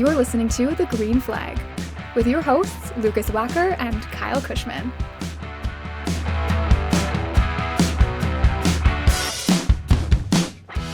You're listening to The Green Flag with your hosts, Lukas Wacker and Kyle Cushman.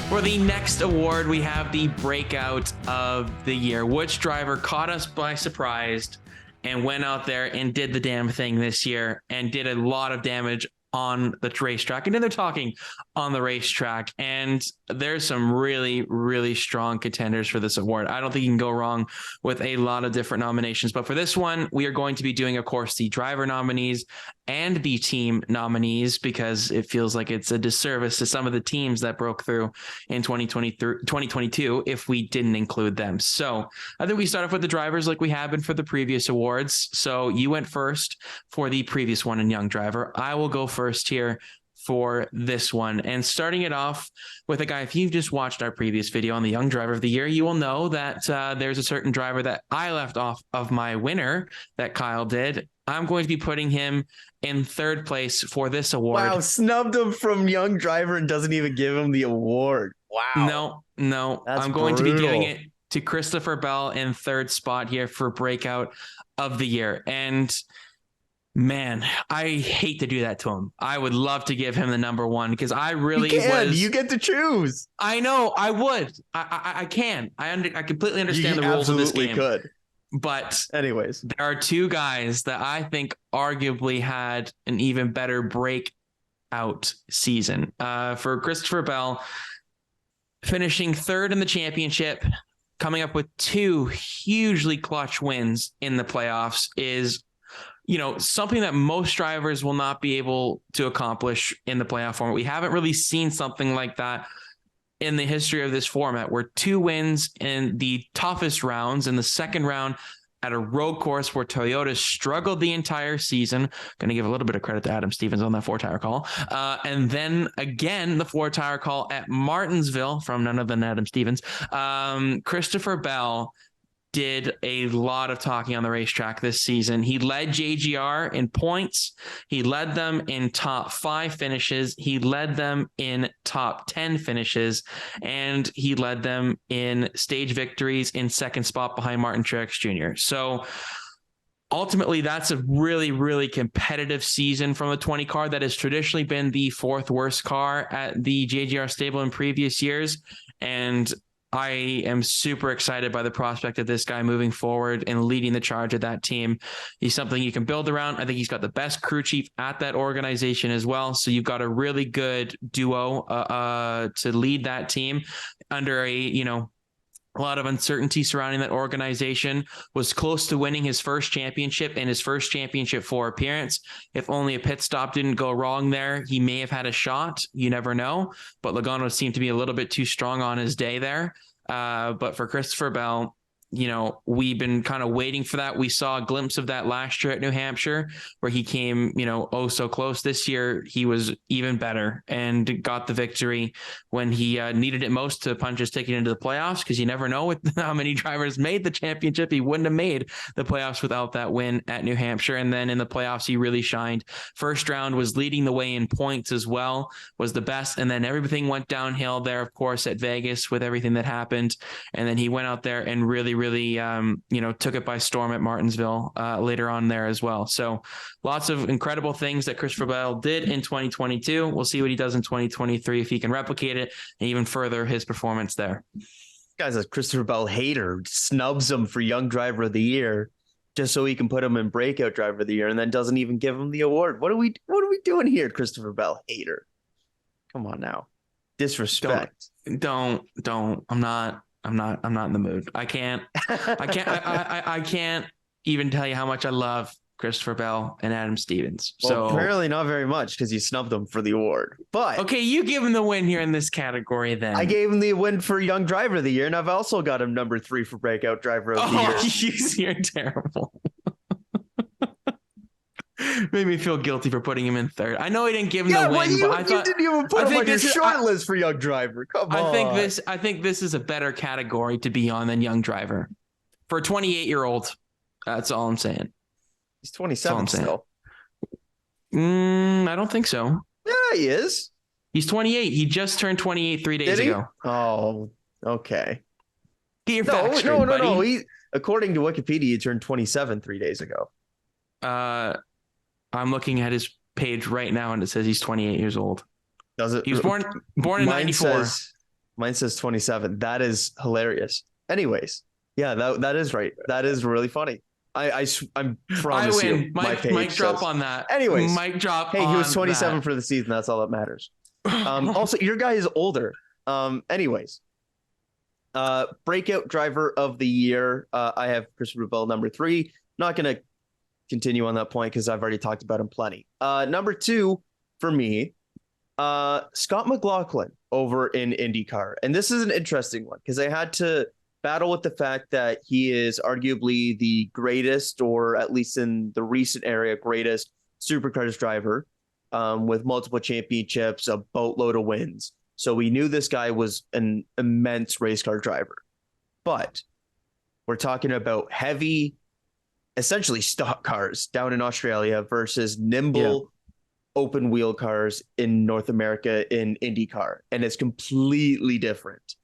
For the next award, we have the Breakout of the Year. Which driver caught us by surprise and went out there and did the damn thing this year and did a lot of damage on the racetrack? And then they're talking on the racetrack, and there's some really, really strong contenders for this award. I don't think you can go wrong with a lot of different nominations, but for this one, we are going to be doing, of course, the driver nominees and the team nominees, because it feels like it's a disservice to some of the teams that broke through in 2022 if we didn't include them. So I think we start off with the drivers like we have been for the previous awards. So you went first for the previous one in Young Driver. I will go first here for this one, and starting it off with a guy. If you've just watched our previous video on the Young Driver of the Year, you will know that there's a certain driver that I left off of my winner that Kyle did. I'm going to be putting him in third place for this award. Wow, snubbed him from Young Driver and doesn't even give him the award. Wow. No. That's I'm going brutal. to be giving it to Christopher Bell in third spot here for Breakout of the Year. And man, I hate to do that to him. I would love to give him the number one because I really You get to choose. I know I would. I can. I completely understand the rules of this game. Could. But anyways, there are two guys that I think arguably had an even better breakout season. For Christopher Bell, finishing third in the championship, coming up with two hugely clutch wins in the playoffs is, something that most drivers will not be able to accomplish in the playoff format. We haven't really seen something like that in the history of this format, where two wins in the toughest rounds, in the second round at a road course where Toyota struggled the entire season. Going to give a little bit of credit to Adam Stevens on that 4-tire call. And then again, the 4-tire call at Martinsville from none other than Adam Stevens. Christopher Bell did a lot of talking on the racetrack this season. He led JGR in points. He led them in top 5 finishes. He led them in top 10 finishes, and he led them in stage victories in second spot behind Martin Truex Jr. So ultimately, that's a really, really competitive season from the 20 car that has traditionally been the 4th worst car at the JGR stable in previous years. And I am super excited by the prospect of this guy moving forward and leading the charge of that team. He's something you can build around. I think he's got the best crew chief at that organization as well. So you've got a really good duo to lead that team under a lot of uncertainty surrounding that organization. Was close to winning his first championship and his first championship 4 appearance. If only a pit stop didn't go wrong there, he may have had a shot. You never know. But Logano seemed to be a little bit too strong on his day there. But for Christopher Bell, we've been kind of waiting for that. We saw a glimpse of that last year at New Hampshire where he came, oh so close. This year, he was even better and got the victory when he needed it most to punch his ticket into the playoffs, because you never know with how many drivers made the championship. He wouldn't have made the playoffs without that win at New Hampshire. And then in the playoffs, he really shined. First round was leading the way in points as well, was the best. And then everything went downhill there, of course, at Vegas with everything that happened. And then he went out there and really took it by storm at Martinsville later on there as well. So lots of incredible things that Christopher Bell did in 2022. We'll see what he does in 2023, if he can replicate it and even further his performance there. This guy's a Christopher Bell hater, snubs him for Young Driver of the Year just so he can put him in Breakout Driver of the Year, and then doesn't even give him the award. What are we doing here, Christopher Bell hater? Come on now. Disrespect. Don't. I'm not in the mood. I can't even tell you how much I love Christopher Bell and Adam Stevens. Well, apparently not very much, because you snubbed them for the award. But okay, you give him the win here in this category then. I gave him the win for Young Driver of the Year, and I've also got him number 3 for Breakout Driver of the Year. You're terrible. Made me feel guilty for putting him in third. I know he didn't give him the win, but I thought you didn't even put him on your short list for Young Driver. Come on. I think this is a better category to be on than Young Driver for a 28-year-old. That's all I'm saying. He's 27 still. I don't think so. Yeah, he is. He's 28. He just turned 28 3 days ago. Oh, okay. Get your facts straight, buddy. No. According to Wikipedia, he turned 27 3 days ago. I'm looking at his page right now, and it says he's 28 years old. Does it? He was born in 94. Mine says 27. That is hilarious. Anyways, yeah, that is right. That is really funny. I promise you. Mic drop on that. Anyways, mic drop. Hey, he was 27 for the season. That's all that matters. Also, your guy is older. Anyways, breakout driver of the year. I have Christopher Bell number 3. Not gonna continue on that point because I've already talked about him plenty. Number 2 for me, Scott McLaughlin over in IndyCar, and this is an interesting one because I had to battle with the fact that he is arguably the greatest, or at least in the recent area, greatest supercars driver with multiple championships, a boatload of wins. So we knew this guy was an immense race car driver. But we're talking about heavy, essentially stock cars down in Australia versus nimble open wheel cars in North America in IndyCar. And it's completely different.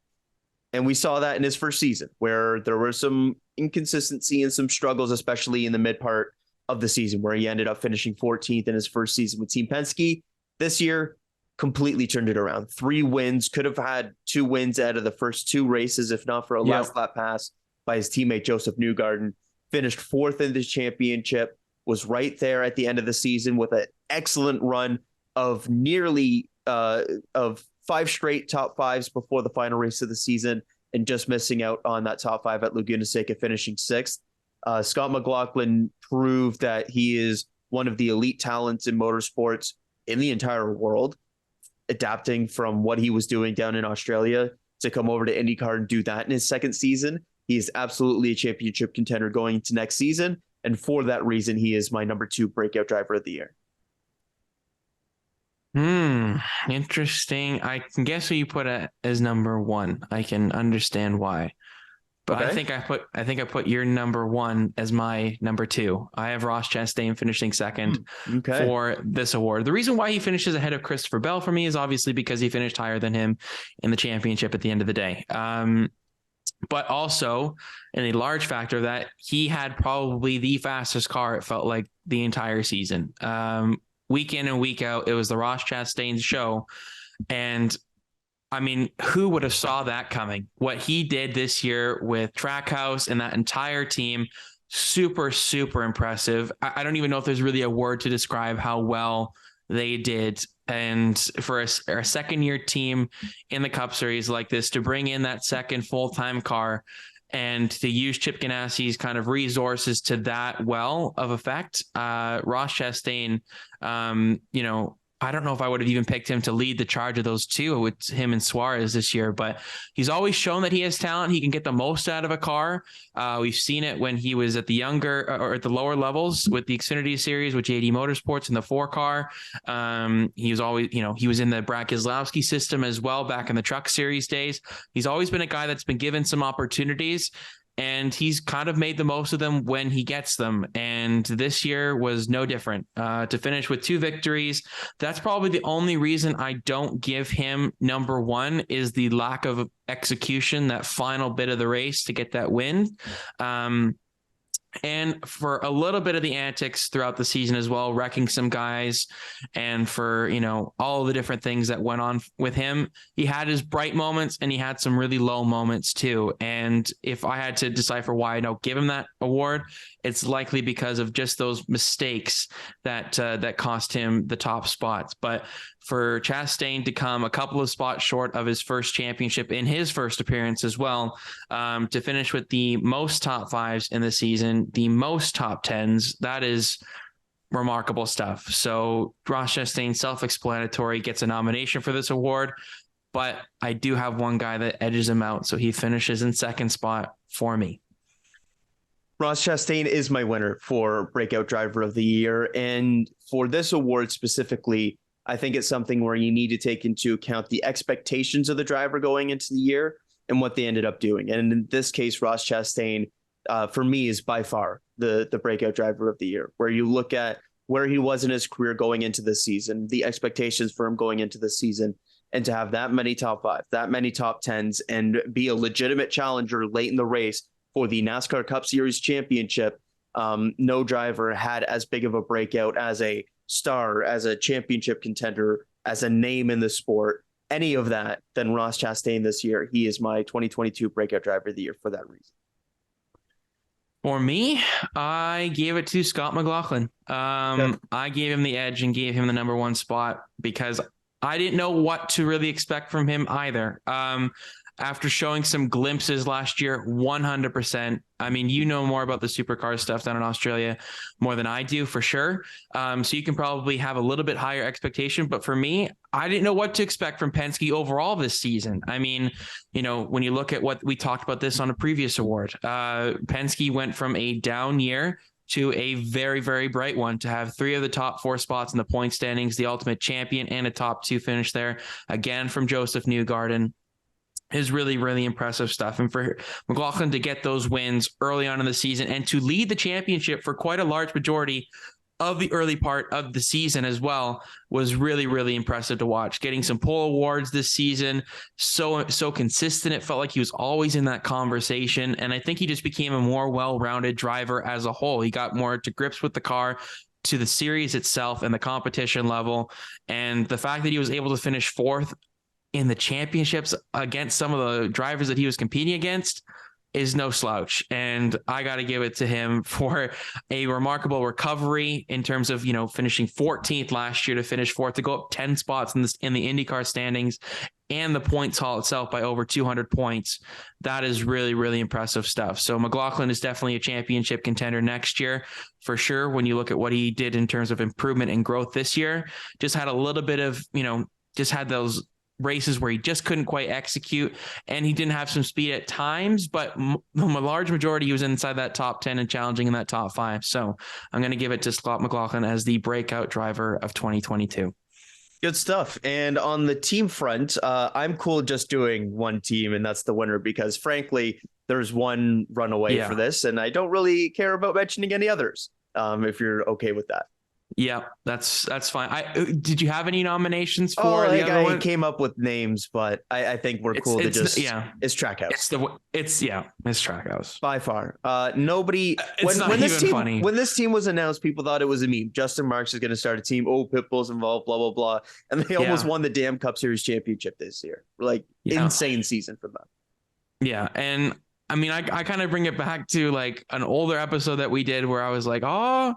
And we saw that in his first season, where there were some inconsistency and some struggles, especially in the mid part of the season, where he ended up finishing 14th in his first season with Team Penske. This year, completely turned it around. 3 wins, could have had 2 wins out of the first 2 races, if not for a last lap pass by his teammate, Joseph Newgarden. Finished 4th in the championship, was right there at the end of the season with an excellent run of nearly of 5 straight top 5s before the final race of the season, and just missing out on that top 5 at Laguna Seca, finishing 6th. Scott McLaughlin proved that he is one of the elite talents in motorsports in the entire world, adapting from what he was doing down in Australia to come over to IndyCar and do that in his second season. He is absolutely a championship contender going into next season. And for that reason, he is my number 2 breakout driver of the year. Interesting. I can guess who you put as number 1. I can understand why. But okay. I think I put your number 1 as my number 2. I have Ross Chastain finishing 2nd for this award. The reason why he finishes ahead of Christopher Bell for me is obviously because he finished higher than him in the championship at the end of the day. But also in a large factor that he had probably the fastest car, it felt like, the entire season. Week in and week out, it was the Ross Chastain show. And I mean, who would have saw that coming? What he did this year with Trackhouse and that entire team, super, super impressive. I don't even know if there's really a word to describe how well they did. And for a second-year team in the Cup Series like this, to bring in that second full-time car and to use Chip Ganassi's kind of resources to that well of effect, Ross Chastain, I don't know if I would have even picked him to lead the charge of those two with him and Suarez this year, but he's always shown that he has talent. He can get the most out of a car. We've seen it when he was at the younger or at the lower levels with the Xfinity Series with JD Motorsports in the 4 car. He was always, he was in the Brad Keselowski system as well back in the Truck Series days. He's always been a guy that's been given some opportunities, and he's kind of made the most of them when he gets them. And this year was no different. To finish with 2 victories, that's probably the only reason I don't give him number 1 is the lack of execution, that final bit of the race to get that win. And for a little bit of the antics throughout the season as well, wrecking some guys, and for, all the different things that went on with him. He had his bright moments and he had some really low moments too. And if I had to decipher why I don't give him that award, it's likely because of just those mistakes that cost him the top spots. But for Chastain to come a couple of spots short of his first championship in his first appearance as well, to finish with the most top 5s in the season, the most top 10s, that is remarkable stuff. So Ross Chastain, self-explanatory, gets a nomination for this award, but I do have one guy that edges him out. So he finishes in 2nd spot for me. Ross Chastain is my winner for Breakout Driver of the Year. And for this award specifically, I think it's something where you need to take into account the expectations of the driver going into the year and what they ended up doing. And in this case, Ross Chastain, for me, is by far the Breakout Driver of the Year, where you look at where he was in his career going into this season, the expectations for him going into this season, and to have that many top 5, that many top 10s, and be a legitimate challenger late in the race for the NASCAR Cup Series championship, no driver had as big of a breakout as a star, as a championship contender, as a name in the sport, any of that than Ross Chastain this year. He is my 2022 Breakout Driver of the Year for that reason. For me, I gave it to Scott McLaughlin. I gave him the edge and gave him the number one spot because I didn't know what to really expect from him either. After showing some glimpses last year, 100%. I mean, you know more about the supercar stuff down in Australia more than I do, for sure. So you can probably have a little bit higher expectation. But for me, I didn't know what to expect from Penske overall this season. I mean, you know, when you look at what we talked about this on a previous award, Penske went from a down year to a very, very bright one, to have 3 of the top 4 spots in the point standings, the ultimate champion, and a top 2 finish there, again from Joseph Newgarden, is really, really impressive stuff. And for McLaughlin to get those wins early on in the season and to lead the championship for quite a large majority of the early part of the season as well was really, really impressive to watch. Getting some pole awards this season, so consistent. It felt like he was always in that conversation. And I think he just became a more well-rounded driver as a whole. He got more to grips with the car, to the series itself and the competition level. And the fact that he was able to finish 4th in the championships against some of the drivers that he was competing against is no slouch. And I got to give it to him for a remarkable recovery in terms of, you know, finishing 14th last year to finish 4th, to go up 10 spots in the IndyCar standings and the points haul itself by over 200 points. That is really, really impressive stuff. So McLaughlin is definitely a championship contender next year for sure. When you look at what he did in terms of improvement and growth this year, just had a little bit of, you know, just had those races where he just couldn't quite execute, and he didn't have some speed at times, but a large majority he was inside that top 10 and challenging in that top 5. So I'm going to give it to Scott McLaughlin as the breakout driver of 2022. Good stuff. And on the team front, I'm cool just doing one team, and that's the winner, because frankly, there's one runaway for this, and I don't really care about mentioning any others, if you're okay with that. Yeah, that's fine. Did you have any nominations for the other other one? I came up with names, but I think we're cool to just it's Trackhouse. It's Trackhouse by far. Nobody. When this team was announced, people thought it was a meme. Justin Marks is going to start a team. Oh, Pitbull's involved. Blah blah blah. And they almost won the damn Cup Series championship this year. Like insane season for them. Yeah, and I mean, I kind of bring it back to like an older episode that we did where I was like, oh,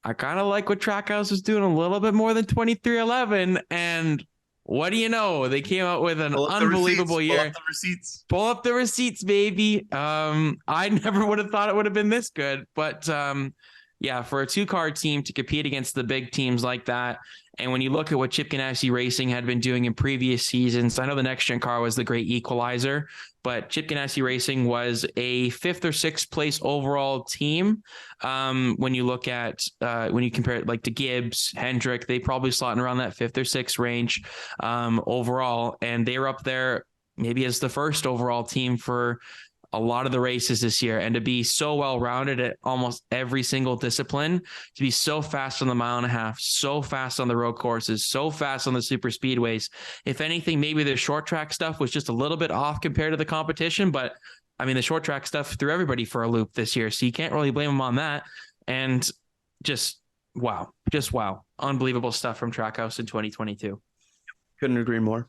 I kind of like what Trackhouse was doing a little bit more than 2311. And what do you know? They came out with an unbelievable year. Pull up the receipts, baby. I never would have thought it would have been this good. But yeah, for a 2-car team to compete against the big teams like that. And when you look at what Chip Ganassi Racing had been doing in previous seasons, I know the next gen car was the great equalizer, but Chip Ganassi Racing was a 5th or 6th place overall team. When you look at, when you compare it like to Gibbs, Hendrick, they probably slotting around that 5th or 6th range overall. And they were up there maybe as the first overall team for a lot of the races this year, and to be so well-rounded at almost every single discipline, to be so fast on the 1.5 miles, so fast on the road courses, so fast on the super speedways. If anything, maybe their short track stuff was just a little bit off compared to the competition, but I mean, the short track stuff threw everybody for a loop this year, so you can't really blame them on that. And just wow. Unbelievable stuff from Trackhouse in 2022. Couldn't agree more.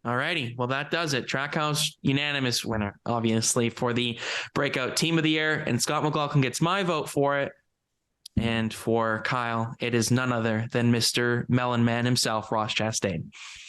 All righty. Well, that does it. Trackhouse, unanimous winner, obviously, for the breakout team of the year. And Scott McLaughlin gets my vote for it. And for Kyle, it is none other than Mr. Melon Man himself, Ross Chastain.